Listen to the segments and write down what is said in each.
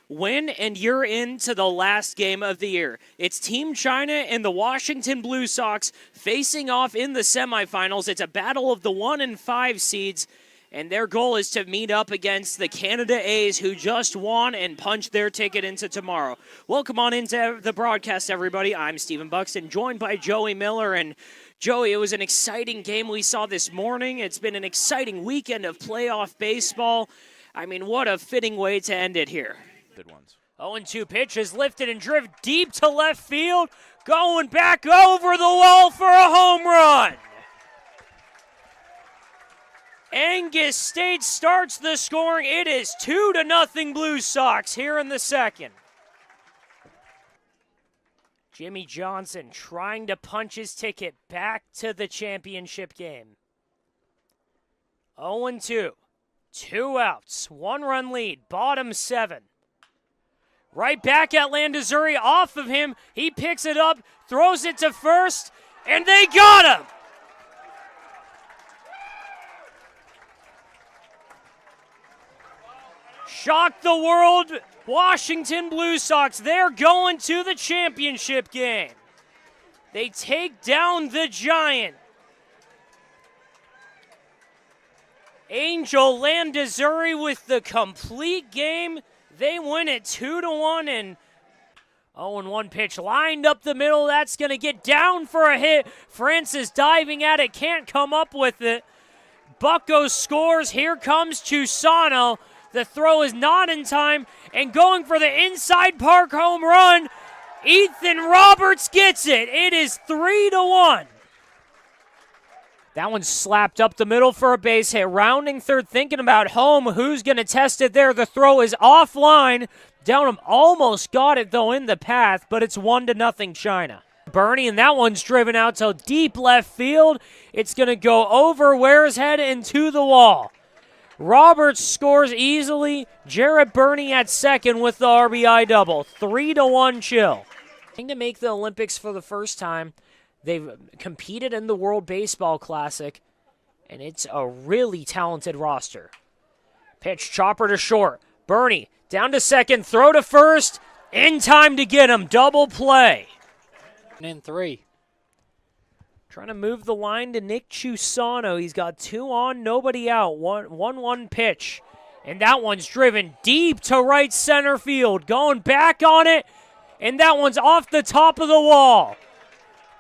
win, and you're into the last game of the year. It's Team China and the Washington Blue Sox facing off in the semifinals. It's a battle of the 1 and 5 seeds, and their goal is to meet up against the Canada A's, who just won and punched their ticket into tomorrow. Welcome on into the broadcast, everybody. I'm Stephen Buxton, joined by Joey Miller. And Joey, it was an exciting game we saw this morning. It's been an exciting weekend of playoff baseball. I mean, what a fitting way to end it here. Good ones. 0-2 pitch is lifted and driven deep to left field, going back over the wall for a home run. Angus State starts the scoring. It is 2-0 Blue Sox here in the second. Jimmy Johnson trying to punch his ticket back to the championship game. 0-2. 2 outs, 1-run lead, bottom 7. Right back at Landazuri, off of him. He picks it up, throws it to first, and they got him. Shock the world, Washington Blue Sox. They're going to the championship game. They take down the Giant. Angel Landazuri with the complete game. They win it 2-1, and 0-1 pitch lined up the middle. That's going to get down for a hit. Francis diving at it, can't come up with it. Bucko scores. Here comes Chusano. The throw is not in time, and going for the inside park home run, Ethan Roberts gets it. It is 3-1. That one slapped up the middle for a base hit. Rounding third, thinking about home. Who's going to test it there? The throw is offline. Downham almost got it, though, in the path, but it's 1-0 China. Bernie, and that one's driven out to deep left field. It's going to go over Ware's head and to the wall. Roberts scores easily. Jarrett Bernie at second with the RBI double. 3-1 Chill. To make the Olympics for the first time. They've competed in the World Baseball Classic, and it's a really talented roster. Pitch, chopper to short. Bernie down to second, throw to first, in time to get him. Double play. 3. Trying to move the line to Nick Chusano. He's got 2 on, nobody out. 1-1 pitch, and that one's driven deep to right center field. Going back on it, and that one's off the top of the wall.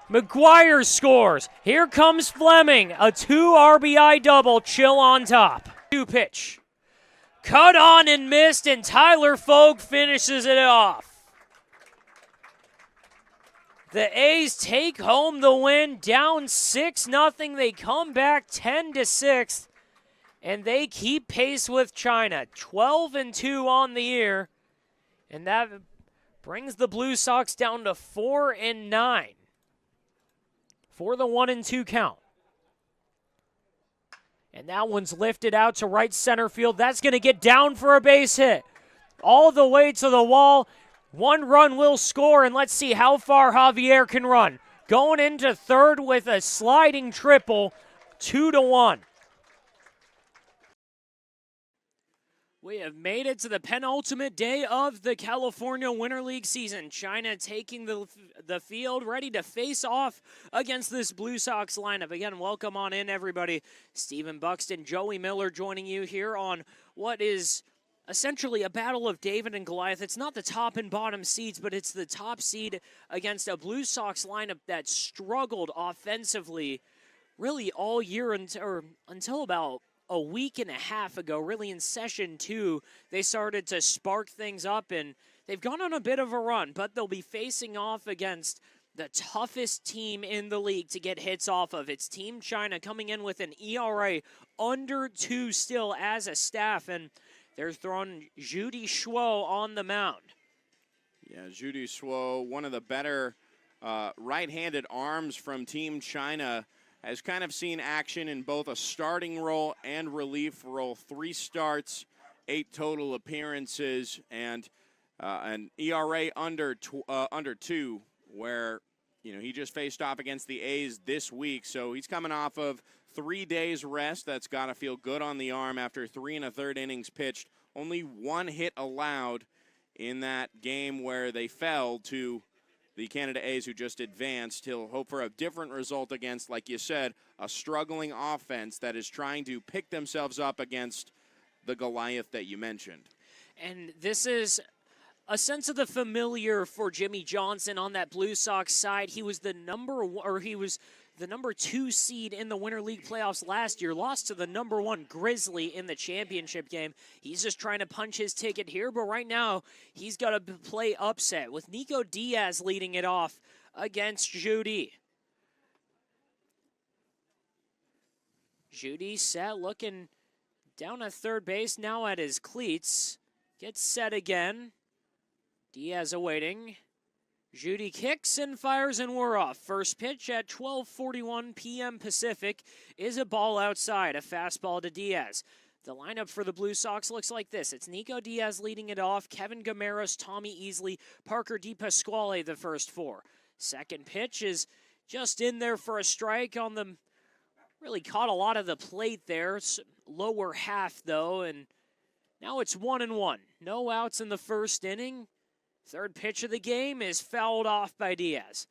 McGuire scores. Here comes Fleming. A 2 RBI double. Chill on top. 2 pitch. Cut on and missed, and Tyler Fogg finishes it off. The A's take home the win. Down 6-0. They come back 10-6. And they keep pace with China. 12-2 on the year. And that brings the Blue Sox down to 4-9. For the 1-2 count. And that one's lifted out to right center field. That's going to get down for a base hit. All the way to the wall. 1 run will score, and let's see how far Javier can run. Going into third with a sliding triple. 2-1. We have made it to the penultimate day of the California Winter League season. China taking the field, ready to face off against this Blue Sox lineup. Again, welcome on in, everybody. Stephen Buxton, Joey Miller joining you here on what is essentially a battle of David and Goliath. It's not the top and bottom seeds, but it's the top seed against a Blue Sox lineup that struggled offensively really all year until about a week and a half ago. Really in session 2, they started to spark things up, and they've gone on a bit of a run, but they'll be facing off against the toughest team in the league to get hits off of. It's Team China, coming in with an ERA under 2 still as a staff, and they're throwing Judy Shuo on the mound. Yeah, Judy Shuo, one of the better right-handed arms from Team China, has kind of seen action in both a starting role and relief role. 3 starts, 8 total appearances, and an ERA under 2, where he just faced off against the A's this week. So he's coming off of 3 days rest. That's got to feel good on the arm after 3 1/3 innings pitched. Only 1 hit allowed in that game where they fell to the Canada A's who just advanced. He'll hope for a different result against, like you said, a struggling offense that is trying to pick themselves up against the Goliath that you mentioned. And this is a sense of the familiar for Jimmy Johnson on that Blue Sox side. He was the number 2 seed in the Winter League playoffs last year, lost to the number 1 Grizzly in the championship game. He's just trying to punch his ticket here, but right now he's got to play upset with Nico Diaz leading it off against Judy. Judy set, looking down at third base, now at his cleats. Gets set again. Diaz awaiting. Judy kicks and fires, and we're off. First pitch at 12:41 p.m. Pacific is a ball outside, a fastball to Diaz. The lineup for the Blue Sox looks like this. It's Nico Diaz leading it off, Kevin Gameros, Tommy Easley, Parker DePasquale, the first 4. Second pitch is just in there for a strike on the, really caught a lot of the plate there. It's lower half, though, and now it's 1-1. No outs in the first inning. Third pitch of the game is fouled off by Diaz.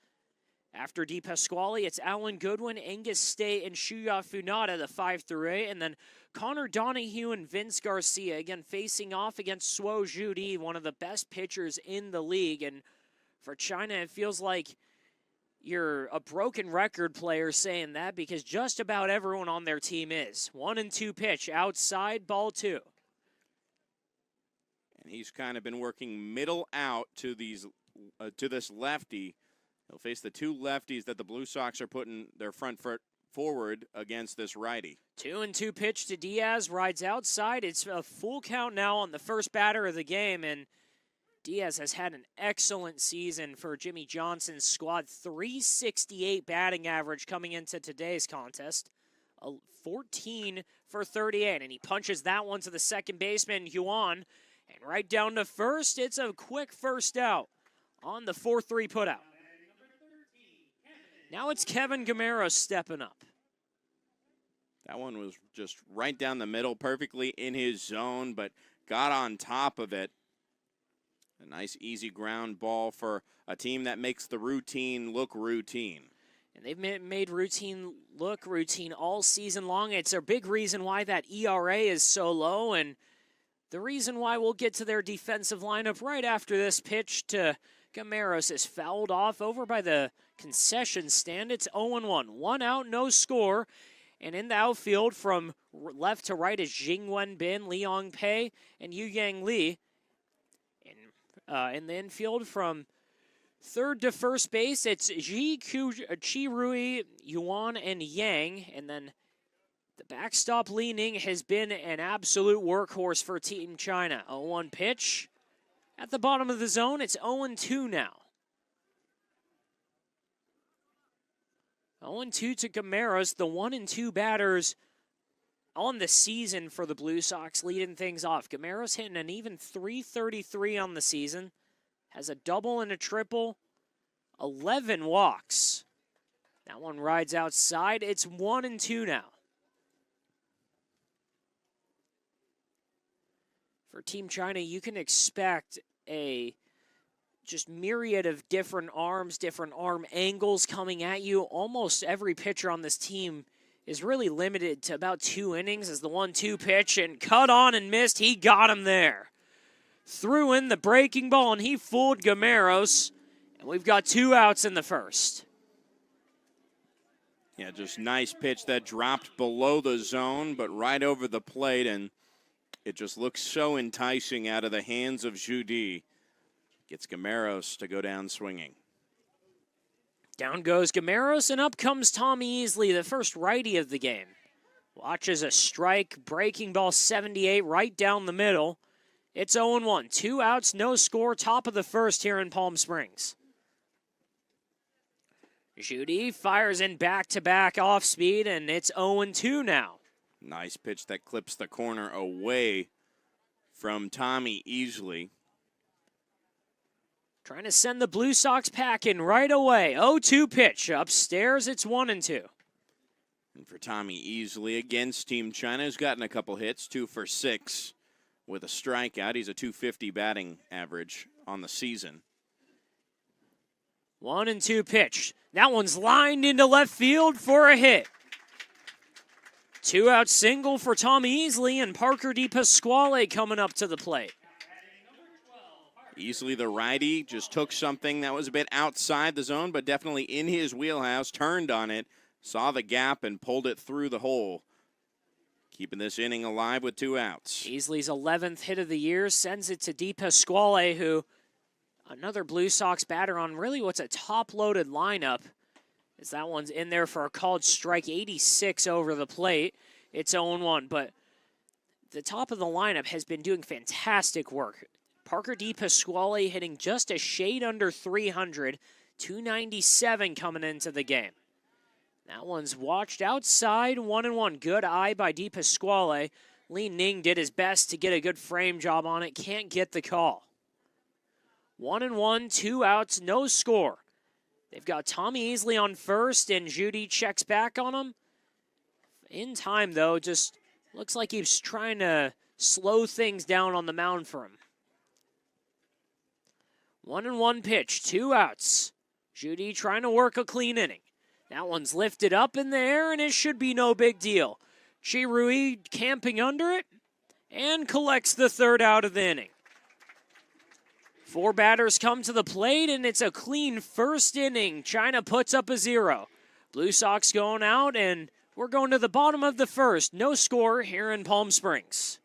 After DePasquale, it's Alan Goodwin, Angus State, and Shuya Funada, the 5 through 8. And then Connor Donahue and Vince Garcia, again, facing off against Suo Judy, one of the best pitchers in the league. And for China, it feels like you're a broken record player saying that, because just about everyone on their team is. 1-2 pitch, outside, ball 2. And he's kind of been working middle out to this lefty. He'll face the 2 lefties that the Blue Sox are putting their front foot forward against this righty. 2-2 pitch to Diaz, rides outside. It's a full count now on the first batter of the game, and Diaz has had an excellent season for Jimmy Johnson's squad. .368 batting average coming into today's contest. 14 for 38, and he punches that one to the second baseman, Yuan. And right down to first, it's a quick first out on the 4-3 putout. Now it's Kevin Gameros stepping up. That one was just right down the middle, perfectly in his zone, but got on top of it. A nice, easy ground ball for a team that makes the routine look routine. And they've made routine look routine all season long. It's a big reason why that ERA is so low, and the reason why we'll get to their defensive lineup right after this pitch to Gameros is fouled off over by the concession stand. It's 0-1. 1 out, no score. And in the outfield from left to right is Jingwen Bin, Liang Pei, and Yu Yang Li. In the infield from third to first base, it's Chi Rui, Yuan, and Yang. And then the backstop leaning has been an absolute workhorse for Team China. 0-1 pitch at the bottom of the zone. It's 0-2 now. 0-2 to Gameros, the 1-2 batters on the season for the Blue Sox, leading things off. Gameros hitting an even .333 on the season. Has a double and a triple. 11 walks. That one rides outside. It's 1-2 now. For Team China, you can expect a just myriad of different arms, different arm angles coming at you. Almost every pitcher on this team is really limited to about 2 innings as the 1-2 pitch, and cut on and missed. He got him there. Threw in the breaking ball, and he fooled Gameros. And we've got 2 outs in the first. Yeah, just nice pitch that dropped below the zone, but right over the plate, and it just looks so enticing out of the hands of Judy. Gets Gameros to go down swinging. Down goes Gameros, and up comes Tommy Easley, the first righty of the game. Watches a strike, breaking ball 78 right down the middle. It's 0-1. 2 outs, no score, top of the first here in Palm Springs. Judy fires in back-to-back off speed, and it's 0-2 now. Nice pitch that clips the corner away from Tommy Easley. Trying to send the Blue Sox packing right away. 0-2 pitch. Upstairs, it's 1-2. And for Tommy Easley against Team China, who's gotten a couple hits, 2 for 6 with a strikeout. He's a .250 batting average on the season. 1-2 pitch. That one's lined into left field for a hit. 2-out single for Tommy Easley, and Parker DePasquale coming up to the plate. Easley, the righty, just took something that was a bit outside the zone, but definitely in his wheelhouse, turned on it, saw the gap, and pulled it through the hole. Keeping this inning alive with 2 outs. Easley's 11th hit of the year sends it to DePasquale, who, another Blue Sox batter on really what's a top-loaded lineup, as that one's in there for a called strike, 86 over the plate. It's 0-1, but the top of the lineup has been doing fantastic work. Parker DePasquale hitting just a shade under 300, 297 coming into the game. That one's watched outside, 1-1. Good eye by DePasquale. Lee Ning did his best to get a good frame job on it, can't get the call. 1-1, 2 outs, no score. They've got Tommy Easley on first, and Judy checks back on him. In time, though, just looks like he's trying to slow things down on the mound for him. 1-1 pitch, 2 outs. Judy trying to work a clean inning. That one's lifted up in the air, and it should be no big deal. Chirui camping under it and collects the 3rd out of the inning. 4 batters come to the plate, and it's a clean first inning. China puts up a 0. Blue Sox going out, and we're going to the bottom of the 1st. No score here in Palm Springs.